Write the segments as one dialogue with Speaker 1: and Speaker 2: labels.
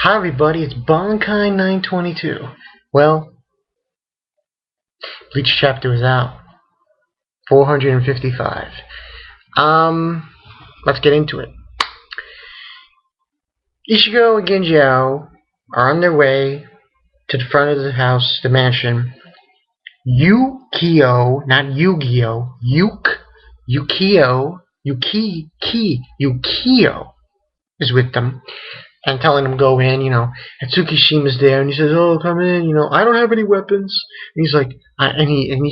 Speaker 1: Hi everybody, it's Bonkai922. Well, Bleach chapter is out. 455. Let's get into it. Ichigo and Genjiao are on their way to the front of the house, the mansion. Yukio, not Yu-Gi-Oh, Yukio is with them and telling him go in, and Tsukishima's there, and he says, "Oh, come in, I don't have any weapons." And he's like,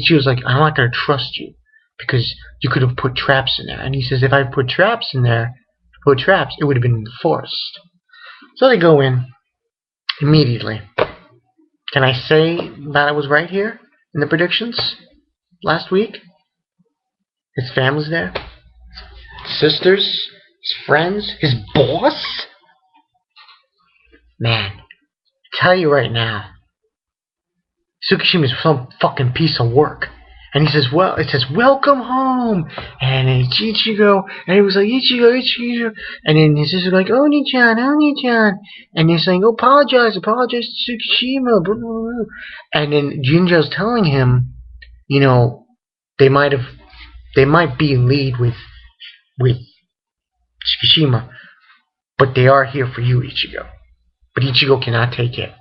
Speaker 1: she was like, "I'm not gonna trust you because you could have put traps in there." And he says, "If I put traps in there, it would have been in the forest." So they go in immediately. Can I say that I was right here in the predictions last week? His family's there, sisters, his friends, his boss. Man, tell you right now, Tsukishima's some fucking piece of work. And he says, it says, "Welcome home." And it's Ichigo. And he was like, Ichigo. And then his sister's like, Oni-chan. And they're saying, apologize to Tsukishima. Blah, blah, blah. And then Jinjo's telling him, they might be in lead with Tsukishima, but they are here for you, Ichigo. But Ichigo cannot take it.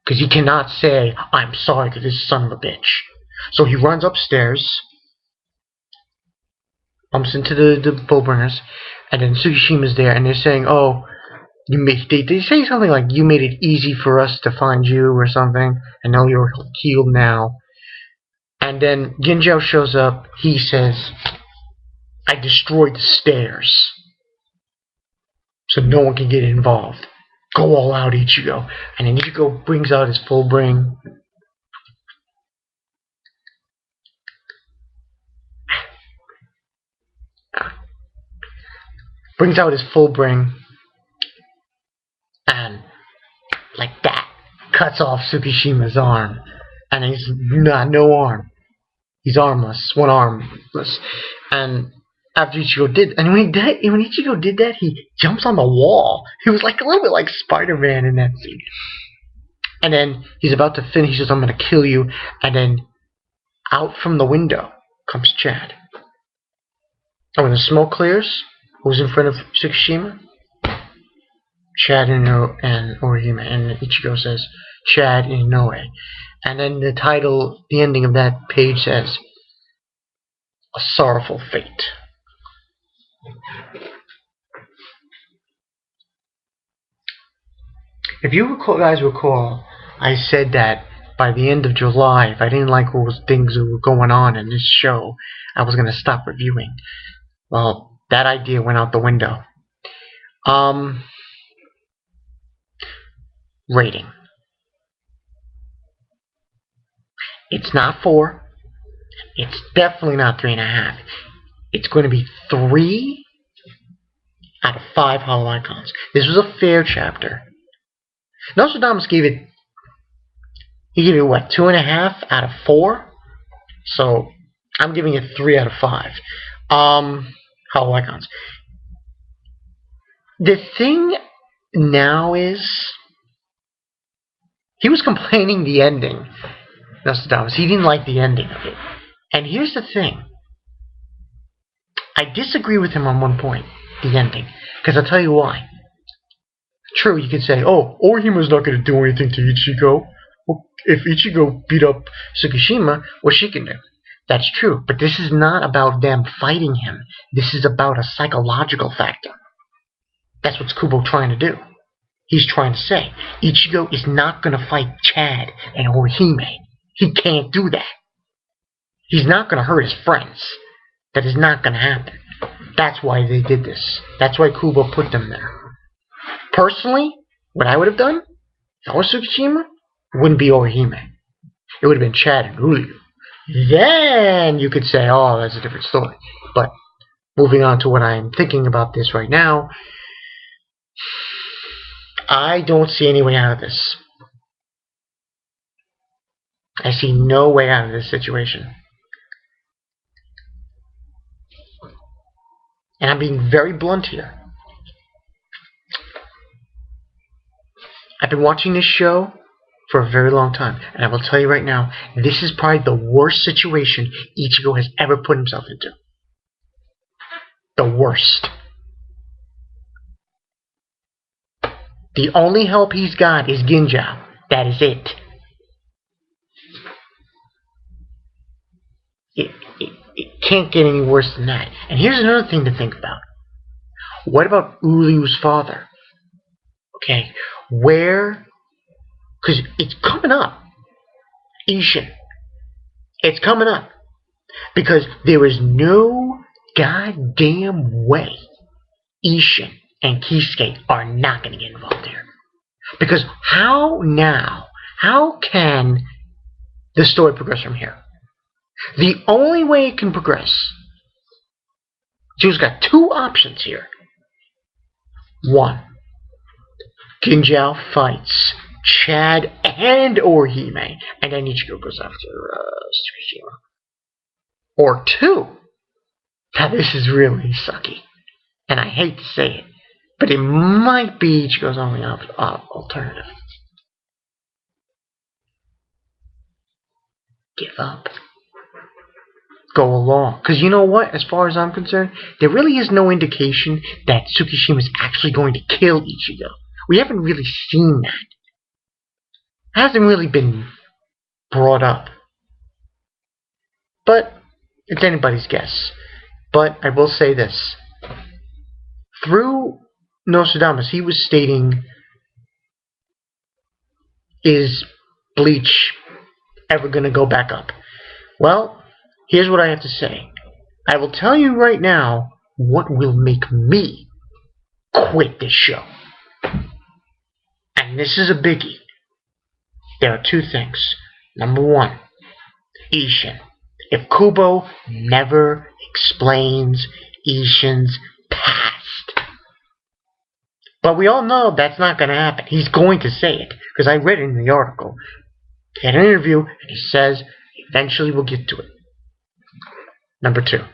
Speaker 1: Because he cannot say, "I'm sorry to this son of a bitch." So he runs upstairs, bumps into the Bowbringers, and then Tsukishima's there, and they're saying, "Oh, they say something like, you made it easy for us to find you," or something, and now you're healed now. And then Genjiao shows up, he says, "I destroyed the stairs, so no one can get involved. Go all out, Ichigo." And then Ichigo brings out his full bring. And like that, cuts off Tsukishima's arm. And he's not no arm. He's armless, one armless. And after Ichigo did, and when Ichigo did that, he jumps on the wall. He was like a little bit like Spider-Man in that scene. And then he's about to finish. He says, "I'm gonna kill you." And then out from the window comes Chad. And when the smoke clears, who's in front of Tsukishima? Chad and Orihime. And Ichigo says, "Chad and Inoue." And then the ending of that page says, "A sorrowful fate." If you guys recall, I said that by the end of July, if I didn't like what things that were going on in this show, I was going to stop reviewing. Well, that idea went out the window. Rating. It's not 4. It's definitely not 3.5. It's going to be 3 out of 5 hollow icons. This was a fair chapter. Nostradamus gave it, what, 2.5 out of 4? So I'm giving it 3 out of 5. Hollow icons. The thing now is, he was complaining the ending, Nostradamus. He didn't like the ending of it. And here's the thing. I disagree with him on one point, the ending. Because I'll tell you why. True, you could say, "Oh, Orihime's not going to do anything to Ichigo. Well, if Ichigo beat up Tsukishima, what she can do?" That's true, but this is not about them fighting him. This is about a psychological factor. That's what Kubo trying to do. He's trying to say, Ichigo is not going to fight Chad and Orihime. He can't do that. He's not going to hurt his friends. That is not going to happen. That's why they did this. That's why Kubo put them there. Personally, what I would have done, if I was Tsukishima, it wouldn't be Orihime. It would have been Chad and Ryu. Then you could say, "Oh, that's a different story." But moving on to what I'm thinking about this right now, I don't see any way out of this. I see no way out of this situation. And I'm being very blunt here. I I've been watching this show for a very long time, and I will tell you right now, this is probably the worst situation Ichigo has ever put himself into. The worst. The only help he's got is Ginjao. That is it. It can't get any worse than that. And here's another thing to think about. What about Uryu's father? Okay, where... Because it's coming up. Ishin. It's coming up. Because there is no goddamn way Ishin and Kisuke are not going to get involved here. Because how can the story progress from here? The only way it can progress, Joe's got two options here. One, Ginjao fights Chad and Orihime, and then Ichigo goes after Tsukishima. Or two, now this is really sucky, and I hate to say it, but it might be Ichigo's only alternative. Give up. Go along. Because you know what? As far as I'm concerned, there really is no indication that Tsukishima is actually going to kill Ichigo. We haven't really seen that. It hasn't really been brought up. But it's anybody's guess. But I will say this. Through Nostradamus, he was stating, is Bleach ever going to go back up? Well, here's what I have to say. I will tell you right now what will make me quit this show. And this is a biggie. There are two things. Number one, Ishin. If Kubo never explains Ishin's past. But we all know that's not going to happen. He's going to say it. Because I read it in the article. He had an interview and he says eventually we'll get to it. Number two,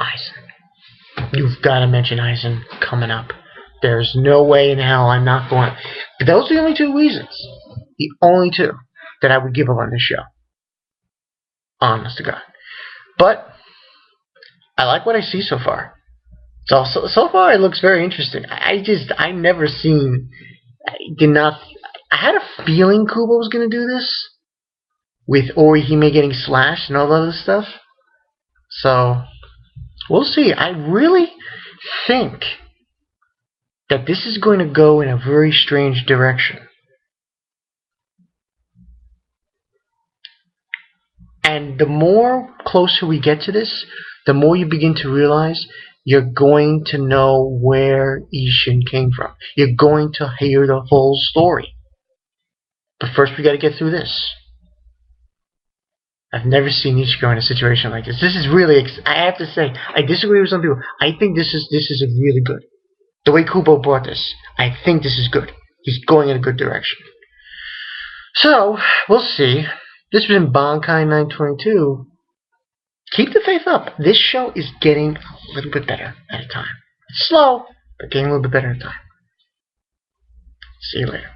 Speaker 1: Aizen. You've got to mention Aizen coming up. There's no way in hell I'm not going. But those are the only two reasons. The only two that I would give up on this show. Honest to God. But I like what I see so far. So far it looks very interesting. I had a feeling Kubo was going to do this. With Orihime getting slashed and all that other stuff. So, we'll see. I really think that this is going to go in a very strange direction. And the more closer we get to this, the more you begin to realize you're going to know where Ishin came from. You're going to hear the whole story. But first we got to get through this. I've never seen Ichigo in a situation like this. This is really, I have to say, I disagree with some people. I think this is really good. The way Kubo brought this, I think this is good. He's going in a good direction. So, we'll see. This has been Bankai 922. Keep the faith up. This show is getting a little bit better at a time. It's slow, but getting a little bit better at a time. See you later.